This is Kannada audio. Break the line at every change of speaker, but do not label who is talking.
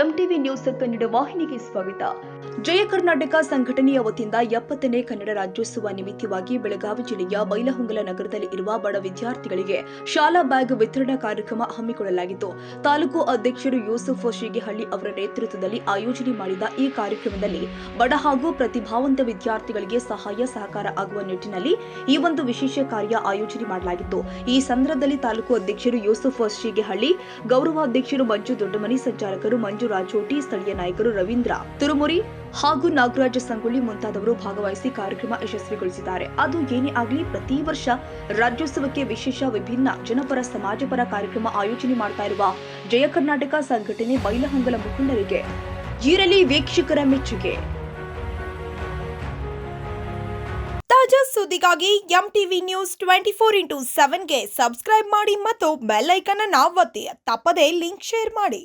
ಎಂಟಿವಿ ನ್ಯೂಸ್ ಕನ್ನಡ ವಾಹಿನಿಗೆ ಸ್ವಾಗತ. ಜಯ ಕರ್ನಾಟಕ ಸಂಘಟನೆಯ ವತಿಯಿಂದ 70ನೇ ಕನ್ನಡ ರಾಜ್ಯೋತ್ಸವ ನಿಮಿತ್ತವಾಗಿ ಬೆಳಗಾವಿ ಜಿಲ್ಲೆಯ ಬೈಲಹೊಂಗಲ ನಗರದಲ್ಲಿ ಇರುವ ಬಡ ವಿದ್ಯಾರ್ಥಿಗಳಿಗೆ ಶಾಲಾ ಬ್ಯಾಗ್ ವಿತರಣಾ ಕಾರ್ಯಕ್ರಮ ಹಮ್ಮಿಕೊಳ್ಳಲಾಗಿತ್ತು. ತಾಲೂಕು ಅಧ್ಯಕ್ಷರು ಯೂಸುಫ್ ಶೀಗಿಹಳ್ಳಿ ಅವರ ನೇತೃತ್ವದಲ್ಲಿ ಆಯೋಜನೆ ಮಾಡಿದ ಈ ಕಾರ್ಯಕ್ರಮದಲ್ಲಿ ಬಡ ಹಾಗೂ ಪ್ರತಿಭಾವಂತ ವಿದ್ಯಾರ್ಥಿಗಳಿಗೆ ಸಹಾಯ ಸಹಕಾರ ಆಗುವ ನಿಟ್ಟಿನಲ್ಲಿ ಈ ಒಂದು ವಿಶೇಷ ಕಾರ್ಯ ಆಯೋಜನೆ ಮಾಡಲಾಗಿತ್ತು. ಈ ಸಂದರ್ಭದಲ್ಲಿ ತಾಲೂಕು ಅಧ್ಯಕ್ಷರು ಯೂಸುಫ್ ಶೀಗಿಹಳ್ಳಿ, ಗೌರವಾಧ್ಯಕ್ಷರು ಮಂಜು ದೊಡ್ಡಮನಿ, ಸಂಚಾಲಕರು ಮಂಜು ರಾಜೋಟಿ, ಸ್ಥಳೀಯ ನಾಯಕರು ರವೀಂದ್ರ ತುರುಮುರಿ ಹಾಗೂ ನಾಗರಾಜ ಸಂಗೊಳ್ಳಿ ಮುಂತಾದವರು ಭಾಗವಹಿಸಿ ಕಾರ್ಯಕ್ರಮ ಯಶಸ್ವಿಗೊಳಿಸಿದ್ದಾರೆ. ಅದು ಏನೇ ಆಗಲಿ, ಪ್ರತಿ ವರ್ಷ ರಾಜ್ಯೋತ್ಸವಕ್ಕೆ ವಿಶೇಷ ವಿಭಿನ್ನ ಜನಪರ ಸಮಾಜಪರ ಕಾರ್ಯಕ್ರಮ ಆಯೋಜನೆ ಮಾಡ್ತಾ ಇರುವ ಜಯ ಕರ್ನಾಟಕ ಸಂಘಟನೆ ಬೈಲಹೊಂಗಲ ಮುಖಂಡರಿಗೆ ಇರಲಿ ವೀಕ್ಷಕರ ಮೆಚ್ಚುಗೆ.
ತಾಜಾ ಸುದ್ದಿಗಾಗಿ ಎಂಟಿವಿ ನ್ಯೂಸ್ 24x7ಗೆ ಸಬ್ಸ್ಕ್ರೈಬ್ ಮಾಡಿ ಮತ್ತು ಬೆಲ್ ಐಕಾನ್ ಅನ್ನು ಒತ್ತಿ. ತಪ್ಪದೇ ಲಿಂಕ್ ಶೇರ್ ಮಾಡಿ.